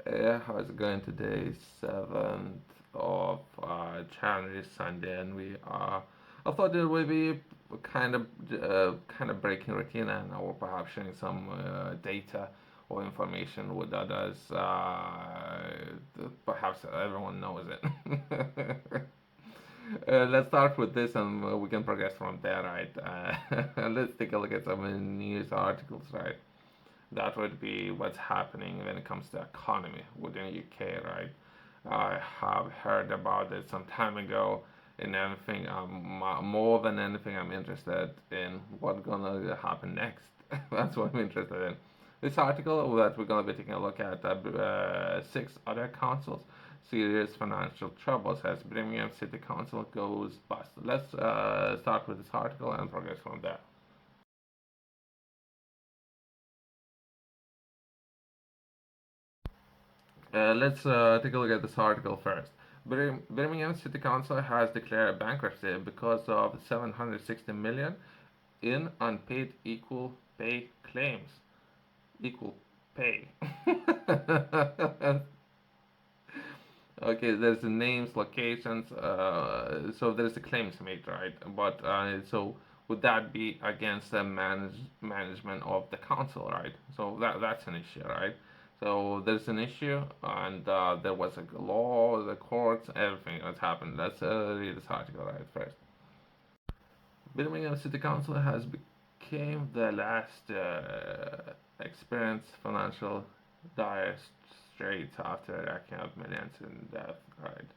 How's it going today? 7th of January, Sunday, and we are. I thought it would be kind of breaking routine, and or perhaps sharing some data or information with others. Perhaps everyone knows it. Let's start with this, and we can progress from there, right? Let's take a look at some news articles, right? That would be what's happening when it comes to economy within UK, right? I have heard about it some time ago, and anything, more than anything, I'm interested in what's gonna happen next. That's what I'm interested in. This article that we're gonna be taking a look at, six other councils serious financial troubles as Birmingham City Council goes bust. Let's start with this article and progress from there. Let's take a look at this article first. Birmingham City Council has declared bankruptcy because of 760 million in unpaid equal pay claims. Equal pay. Okay, there's the names, locations. So there's the claims made, right? But so would that be against the management of the council, right? So that's an issue, right? So there's an issue, and there was a law, the courts, everything that's happened. Let's read this article right first. Birmingham City Council has became the last experienced financial dire straits after racking up millions in debt, right?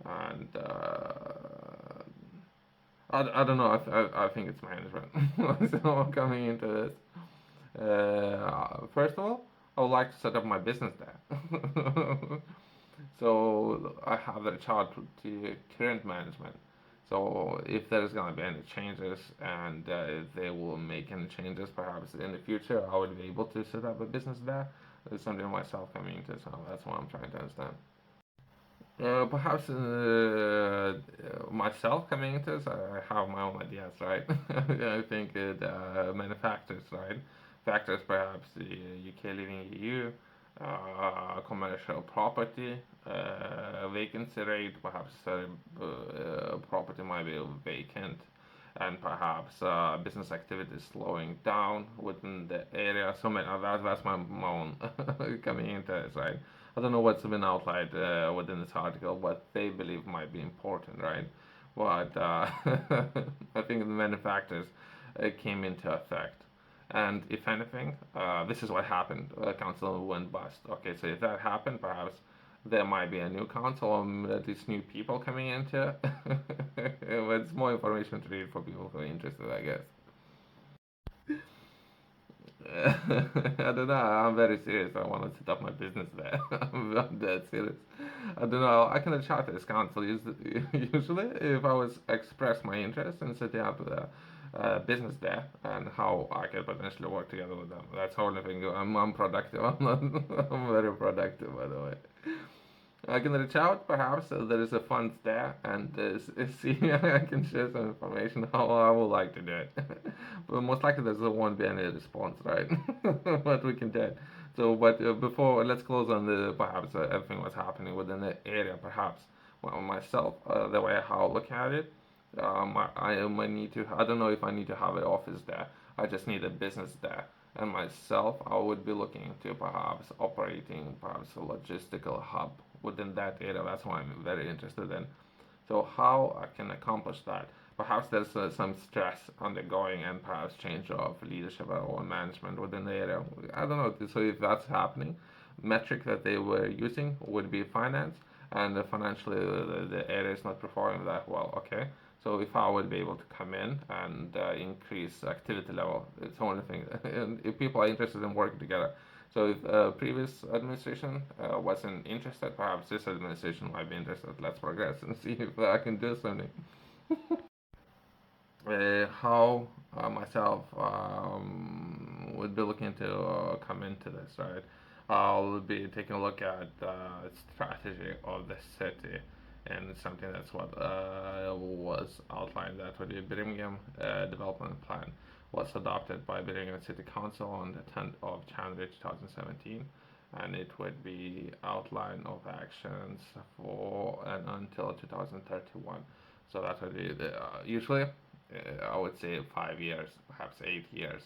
And I don't know. I think it's management. So coming into this, first of all, I would like to set up my business there. So I have reached out to current management. So if there's gonna be any changes and if they will make any changes perhaps in the future, I would be able to set up a business there. It's something myself coming into, so that's what I'm trying to understand. Perhaps myself coming into this, I have my own ideas, right? I think many factors, right? Factors perhaps the UK leaving EU, commercial property, vacancy rate, perhaps property might be vacant, and perhaps business activity is slowing down within the area. So that's my own coming into this, right? I don't know what's been outlined within this article, what they believe might be important, right? But I think the many factors came into effect. And if anything, this is what happened. Council went bust. Okay, so if that happened, perhaps there might be a new council, at least new people coming into. It's more information to read for people who are interested, I guess. I don't know. I'm very serious. I want to set up my business there. I'm dead serious. I don't know. I can chat to this council. Usually, if I was express my interest in setting up a business there and how I could potentially work together with them. That's the only thing. I'm productive. I'm not. I'm very productive, by the way. I can reach out, perhaps. There is a fund there, and see, I can share some information how I would like to do it. But most likely, there won't be any response, right? But we can do it. So, but before, let's close on the perhaps everything what's happening within the area, perhaps. Well, myself, the way how I look at it, I might need to. I don't know if I need to have an office there. I just need a business there. And myself, I would be looking to perhaps operating perhaps a logistical hub within that area. That's what I'm very interested in. So how I can accomplish that? Perhaps there's some stress undergoing and perhaps change of leadership or management within the area. I don't know. So if that's happening, metric that they were using would be finance, and financially the area is not performing that well. Okay, so if I would be able to come in and increase activity level, it's the only thing. And if people are interested in working together, so if previous administration wasn't interested, perhaps this administration might be interested. Let's progress and see if I can do something. How myself would be looking to come into this, right? I'll be taking a look at strategy of the city and something that's what was outlined that would be Birmingham development plan was adopted by Birmingham City Council on the 10th of January 2017. and it would be outline of actions for and until 2031. So that would be usually I would say 5 years, perhaps 8 years,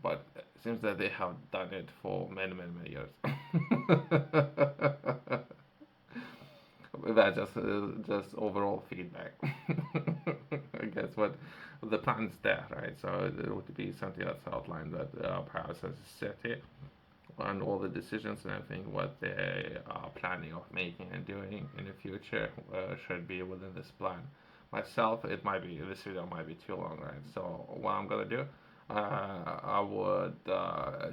but it seems that they have done it for many, many, many years. That just overall feedback. I guess what the plan's there, right? So it would be something that's outlined that perhaps as a city and all the decisions and everything what they are planning of making and doing in the future should be within this plan. Myself, it might be this video might be too long, right? So what I'm gonna do, I would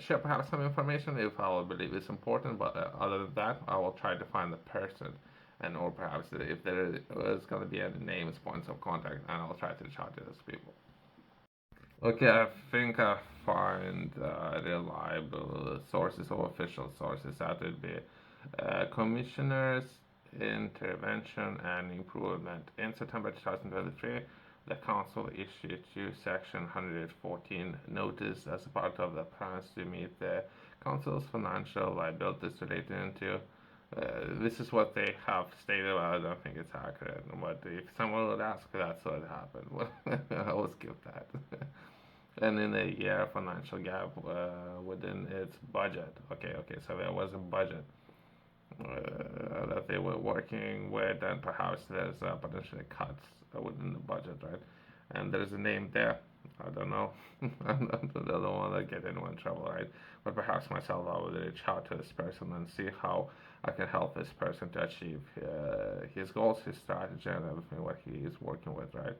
share perhaps some information if I would believe it's important, but other than that, I will try to find the person and or perhaps if there is going to be any names, points of contact, and I'll try to reach out to those people. Okay, I think I find reliable sources or official sources. That would be Commissioners Intervention and Improvement. In September 2023, the Council issued to Section 114 notice as a part of the plans to meet the Council's financial liabilities relating to. This is what they have stated, but I don't think it's accurate. But if someone would ask, that's what happened. I will skip that. And in a year, financial gap within its budget. Okay, so there was a budget that they were working with, and perhaps there's potentially cuts within the budget, right? And there's a name there. I don't know. I don't want to get anyone in trouble, right? But perhaps myself, I would reach out to this person and see how I can help this person to achieve his goals, his strategy, and everything what he is working with, right?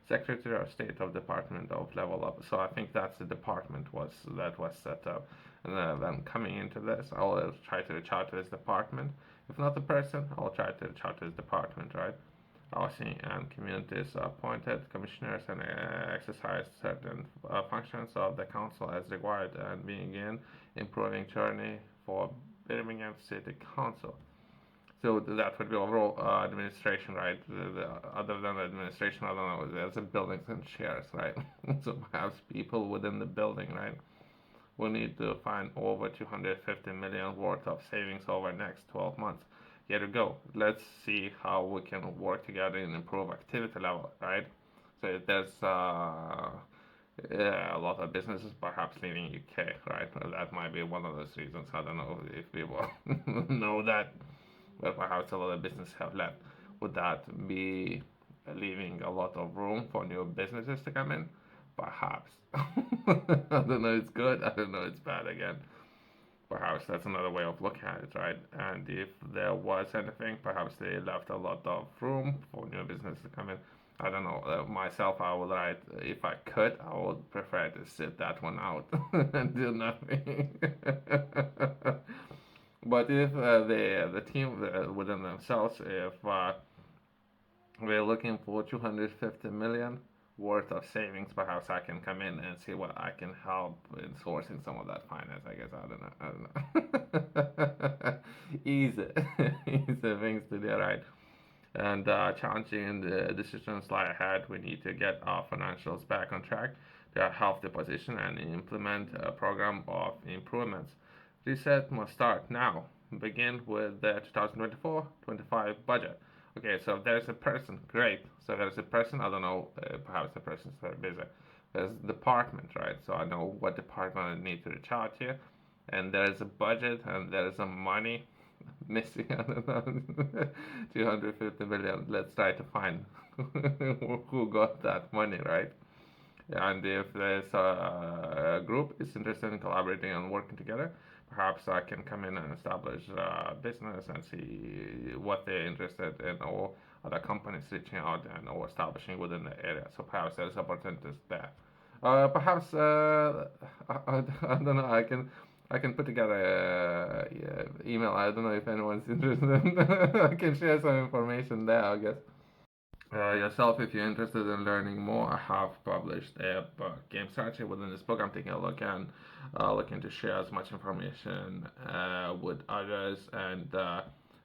Secretary of State of Department of Level Up. So I think that's the department that was set up. And then coming into this, I'll try to reach out to this department. If not the person, I'll try to reach out to this department, right? Housing and communities appointed commissioners and exercise certain functions of the council as required and begin improving journey for Birmingham City Council. So that would be overall administration, right? Other than administration, I don't know. There's a buildings and shares, right? So perhaps people within the building, right? We need to find over 250 million worth of savings over the next 12 months. Here we go. Let's see how we can work together and improve activity level, right? So if there's a lot of businesses perhaps leaving UK, right? Well, that might be one of those reasons. I don't know if people know that, but perhaps a lot of businesses have left. Would that be leaving a lot of room for new businesses to come in? Perhaps. I don't know it's good, I don't know it's bad again. Perhaps that's another way of looking at it, right? And if there was anything, perhaps they left a lot of room for new business to come in. I don't know. Myself, I would write, if I could, I would prefer to sit that one out and do nothing. But if the team within themselves, if we're looking for 250 million worth of savings, perhaps I can come in and see what I can help in sourcing some of that finance. I guess I don't know. Easy, easy things to do, right? And challenging the decisions lie ahead. We need to get our financials back on track to help the position and implement a program of improvements. Reset must start now. Begin with the 2024-25 budget. Okay, so if there's a person, great. So there's a person, I don't know, perhaps the person's very busy. There's a department, right? So I know what department I need to reach out to. And there's a budget and there's a money missing, I don't know, 250 million. Let's try to find who got that money, right? And if there's a group is interested in collaborating and working together, perhaps I can come in and establish a business and see what they're interested in, or other companies reaching out and or establishing within the area. So perhaps there's opportunities there. Perhaps I don't know. I can put together a email. I don't know if anyone's interested. I can share some information there, I guess. Yourself, if you're interested in learning more, I have published a game strategy. Within this book, I'm taking a look and looking to share as much information with others and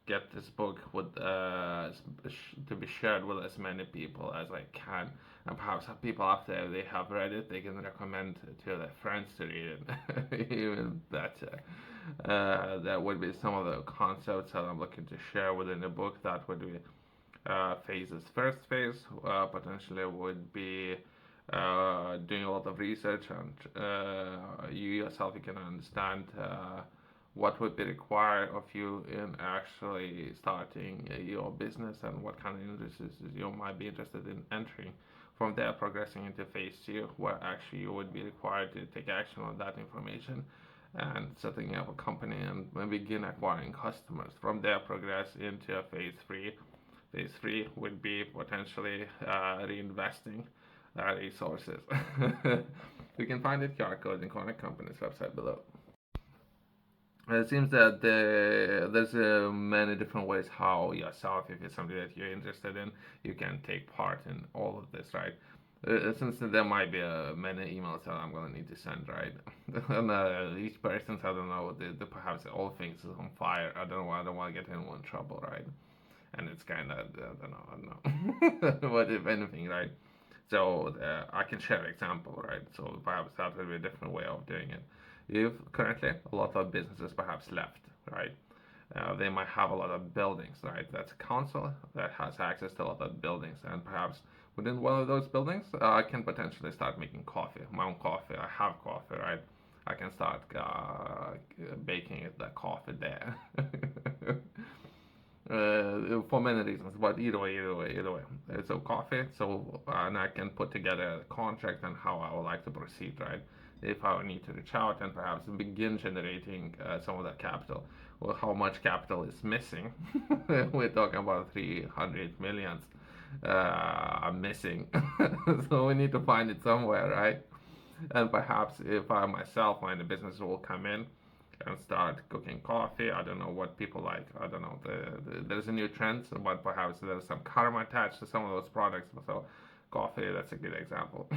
get this book with to be shared with as many people as I can. And perhaps some people after they have read it, they can recommend to their friends to read it. Even better. That would be some of the concepts that I'm looking to share within the book. That would be phases. First phase potentially would be doing a lot of research, and you yourself you can understand what would be required of you in actually starting your business and what kind of industries you might be interested in entering. From there, progressing into phase two, where actually you would be required to take action on that information and setting up a company and begin acquiring customers. From there, progress into a phase three. Phase three would be potentially reinvesting resources. You can find the QR code in Connect Company's website below. It seems that there's many different ways how yourself, if it's something that you're interested in, you can take part in all of this, right? Since there might be many emails that I'm gonna need to send, right? And each person, I don't know, perhaps all things is on fire. I don't want to get anyone in trouble, right? And it's kind of, I don't know, what if anything, right? So I can share an example, right? So perhaps that would be a different way of doing it. If currently a lot of businesses perhaps left, right? They might have a lot of buildings, right? That's a council that has access to a lot of buildings, and perhaps within one of those buildings, I can potentially start making coffee, my own coffee. I have coffee, right? I can start baking that coffee there. For many reasons, but either way. So coffee, so and I can put together a contract and how I would like to proceed, right? If I need to reach out and perhaps begin generating some of that capital. Well, how much capital is missing? We're talking about 300 millions missing, so we need to find it somewhere, right? And perhaps if I myself find a business will come in and start cooking coffee. I don't know what people like. I don't know. There's a new trend, but perhaps there's some karma attached to some of those products. So, coffee, that's a good example.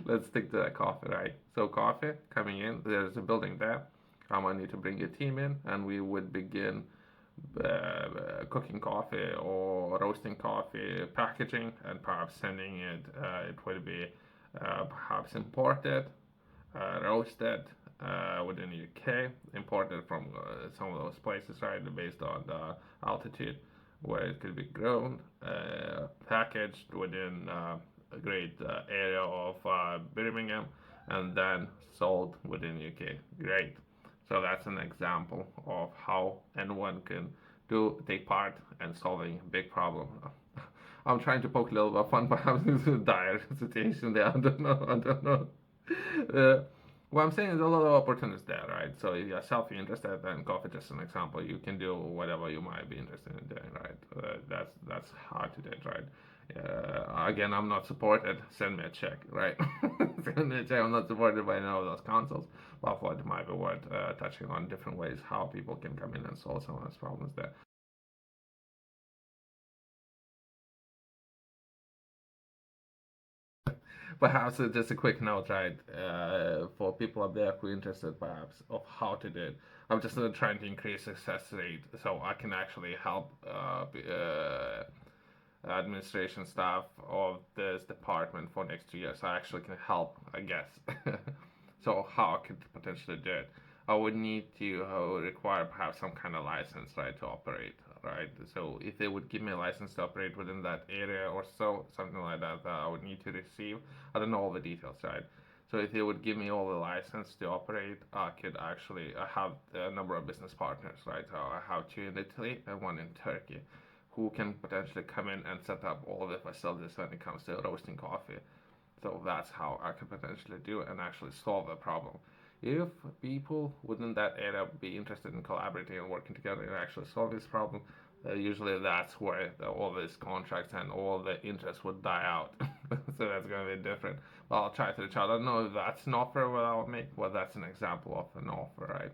Let's stick to that coffee, right? So, coffee coming in, there's a building there. I might need to bring a team in, and we would begin cooking coffee or roasting coffee, packaging, and perhaps sending it. It would be perhaps imported roasted within the UK, imported from some of those places, right, based on the altitude where it could be grown, packaged within a great area of Birmingham, and then sold within the UK. Great. So that's an example of how anyone can take part in solving a big problem. I'm trying to poke a little bit of fun, perhaps it's a dire situation there. I don't know. I don't know. uh, what I'm saying is a lot of opportunities there, right? So if you're self-interested, then coffee just an example. You can do whatever you might be interested in doing, right? That's hard to do, right? Again, I'm not supported. Send me a check, right? Send me a check. I'm not supported by any of those councils, but I thought it might be worth touching on different ways how people can come in and solve some of those problems there. Perhaps just a quick note, right, for people up there who are interested, perhaps, of how to do it. I'm just trying to increase success rate so I can actually help administration staff of this department for next 2 years. I actually can help, I guess. So how I could potentially do it? I would need to require perhaps some kind of license, right, to operate, right? So if they would give me a license to operate within that area or so, something like that, I would need to receive. I don't know all the details, right? So if they would give me all the license to operate, I could actually I have a number of business partners, right? So I have two in Italy and one in Turkey, who can potentially come in and set up all the facilities when it comes to roasting coffee. So that's how I could potentially do it and actually solve the problem. If people within that area be interested in collaborating and working together and actually solve this problem, usually that's where all these contracts and all the interest would die out. So that's going to be different. But I'll try to reach out. I don't know if that's an offer what I'll make, but that's an example of an offer, right?